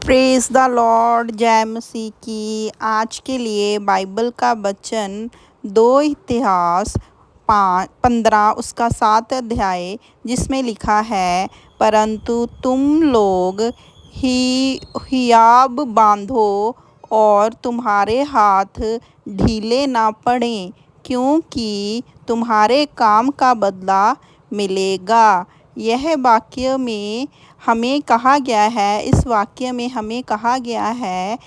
Praise the Lord. जय मसीह की। आज के लिए बाइबल का वचन 2 इतिहास 15 उसका 7 अध्याय, जिसमें लिखा है, परंतु तुम लोग हियाब बांधो और तुम्हारे हाथ ढीले ना पड़ें, क्योंकि तुम्हारे काम का बदला मिलेगा। यह वाक्य में हमें कहा गया है, इस वाक्य में हमें कहा गया है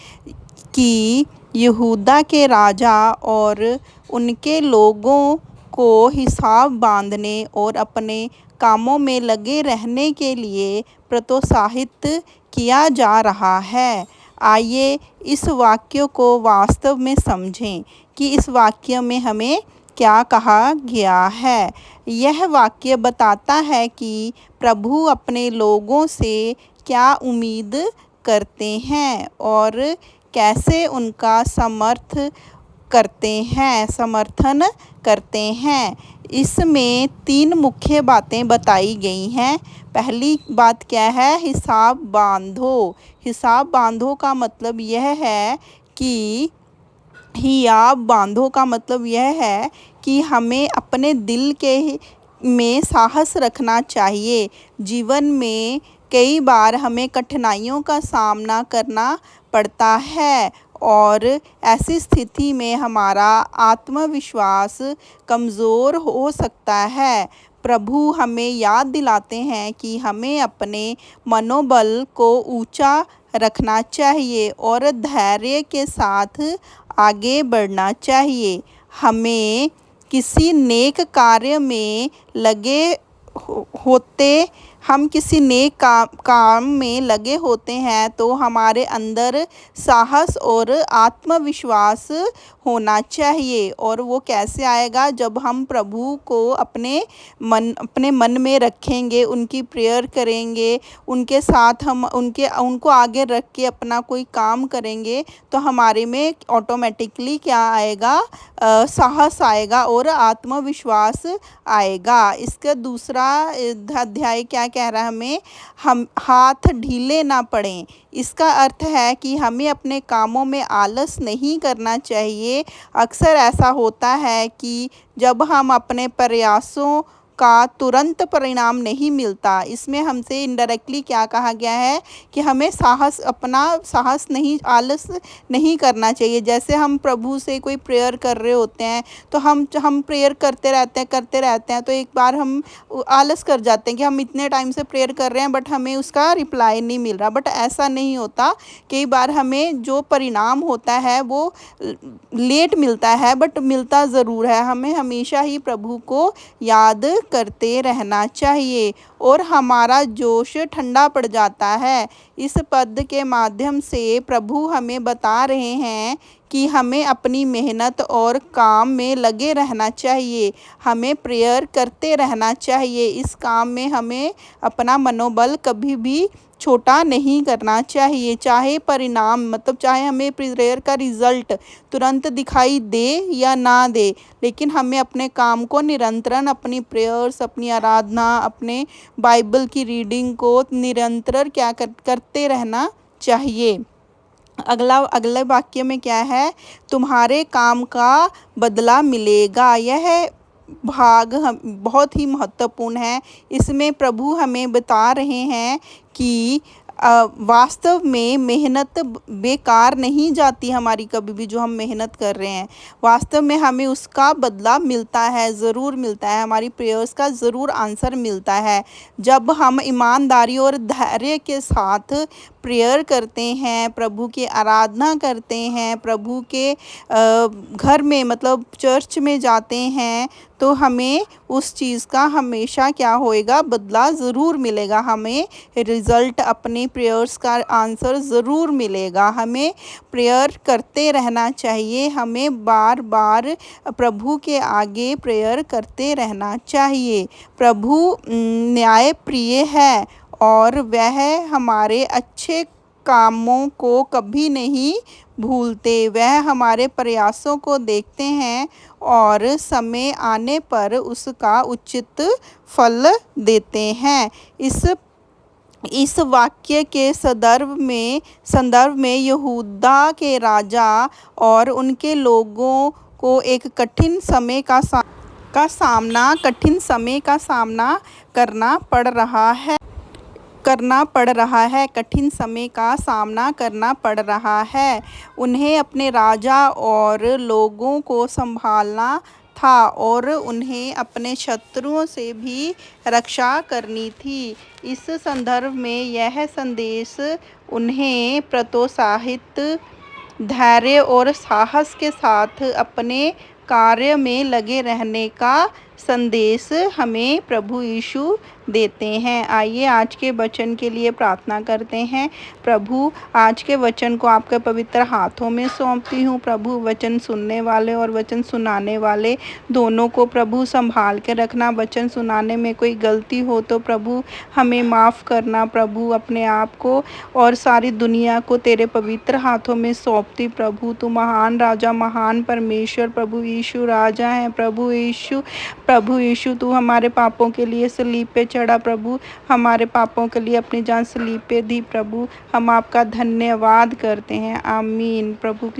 कि यहूदा के राजा और उनके लोगों को हिसाब बांधने और अपने कामों में लगे रहने के लिए प्रोत्साहित किया जा रहा है। आइए इस वाक्य को वास्तव में समझें कि इस वाक्य में हमें क्या कहा गया है। यह वाक्य बताता है कि प्रभु अपने लोगों से क्या उम्मीद करते हैं और कैसे उनका समर्थन करते हैं। इसमें 3 मुख्य बातें बताई गई हैं। पहली बात क्या है? हिसाब बांधो। हिसाब बांधो का मतलब यह है कि हियाब बांधो का मतलब यह है कि हमें अपने दिल के में साहस रखना चाहिए। जीवन में कई बार हमें कठिनाइयों का सामना करना पड़ता है और ऐसी स्थिति में हमारा आत्मविश्वास कमज़ोर हो सकता है। प्रभु हमें याद दिलाते हैं कि हमें अपने मनोबल को ऊंचा रखना चाहिए और धैर्य के साथ आगे बढ़ना चाहिए। हमें किसी नेक कार्य में लगे होते हम किसी नेक काम में लगे होते हैं तो हमारे अंदर साहस और आत्मविश्वास होना चाहिए। और वो कैसे आएगा? जब हम प्रभु को अपने मन में रखेंगे, उनकी प्रेयर करेंगे, उनके साथ हम उनको आगे रख के अपना कोई काम करेंगे, तो हमारे में ऑटोमेटिकली क्या आएगा? साहस आएगा और आत्मविश्वास आएगा। इसका दूसरा अध्याय क्या कह रहा है हमें? हम हाथ ढीले ना पड़ें। इसका अर्थ है कि हमें अपने कामों में आलस नहीं करना चाहिए। अक्सर ऐसा होता है कि जब हम अपने प्रयासों का तुरंत परिणाम नहीं मिलता, इसमें हमसे इनडायरेक्टली क्या कहा गया है कि हमें आलस नहीं करना चाहिए। जैसे हम प्रभु से कोई प्रेयर कर रहे होते हैं तो हम प्रेयर करते रहते हैं तो एक बार हम आलस कर जाते हैं कि हम इतने टाइम से प्रेयर कर रहे हैं बट हमें उसका रिप्लाई नहीं मिल रहा। बट ऐसा नहीं होता। कई बार हमें जो परिणाम होता है वो लेट मिलता है बट मिलता ज़रूर है। हमें हमेशा ही प्रभु को याद करते रहना चाहिए और हमारा जोश ठंडा पड़ जाता है। इस पद के माध्यम से प्रभु हमें बता रहे हैं कि हमें अपनी मेहनत और काम में लगे रहना चाहिए। हमें प्रेयर करते रहना चाहिए। इस काम में हमें अपना मनोबल कभी भी छोटा नहीं करना चाहिए। चाहे चाहे हमें प्रेयर का रिज़ल्ट तुरंत दिखाई दे या ना दे, लेकिन हमें अपने काम को निरंतरन, अपनी प्रेयर्स, अपनी आराधना, अपने बाइबल की रीडिंग को निरंतर करते रहना चाहिए। अगले वाक्य में क्या है? तुम्हारे काम का बदला मिलेगा। यह भाग बहुत ही महत्वपूर्ण है। इसमें प्रभु हमें बता रहे हैं कि वास्तव में मेहनत बेकार नहीं जाती हमारी कभी भी। जो हम मेहनत कर रहे हैं वास्तव में हमें उसका बदला मिलता है, ज़रूर मिलता है। हमारी प्रेयर्स का ज़रूर आंसर मिलता है जब हम ईमानदारी और धैर्य के साथ प्रेयर करते हैं, प्रभु की आराधना करते हैं, प्रभु के घर में मतलब चर्च में जाते हैं, तो हमें उस चीज़ का हमेशा क्या होएगा? बदला ज़रूर मिलेगा। हमें रिज़ल्ट, अपने प्रेयर्स का आंसर ज़रूर मिलेगा। हमें प्रेयर करते रहना चाहिए। हमें बार बार प्रभु के आगे प्रेयर करते रहना चाहिए। प्रभु न्याय प्रिय है और वह हमारे अच्छे कामों को कभी नहीं भूलते। वह हमारे प्रयासों को देखते हैं और समय आने पर उसका उचित फल देते हैं। इस इस वाक्य के संदर्भ में यहूदा के राजा और उनके लोगों को एक कठिन समय का सामना करना पड़ रहा है कठिन समय का सामना करना पड़ रहा है। उन्हें अपने राजा और लोगों को संभालना था और उन्हें अपने शत्रुओं से भी रक्षा करनी थी। इस संदर्भ में यह संदेश उन्हें प्रोत्साहित, धैर्य और साहस के साथ अपने कार्य में लगे रहने का संदेश हमें प्रभु यीशु देते हैं। आइए आज के वचन के लिए प्रार्थना करते हैं। प्रभु, आज के वचन को आपके पवित्र हाथों में सौंपती हूँ। प्रभु, वचन सुनने वाले और वचन सुनाने वाले दोनों को प्रभु संभाल के रखना। वचन सुनाने में कोई गलती हो तो प्रभु हमें माफ़ करना। प्रभु, अपने आप को और सारी दुनिया को तेरे पवित्र हाथों में सौंपती। प्रभु, तू महान राजा, महान परमेश्वर, प्रभु यीशु राजा है। प्रभु यीशु तू हमारे पापों के लिए सलीब पे चढ़ा। प्रभु, हमारे पापों के लिए अपनी जान सलीब पे दी। प्रभु, हम आपका धन्यवाद करते हैं। आमीन। प्रभु की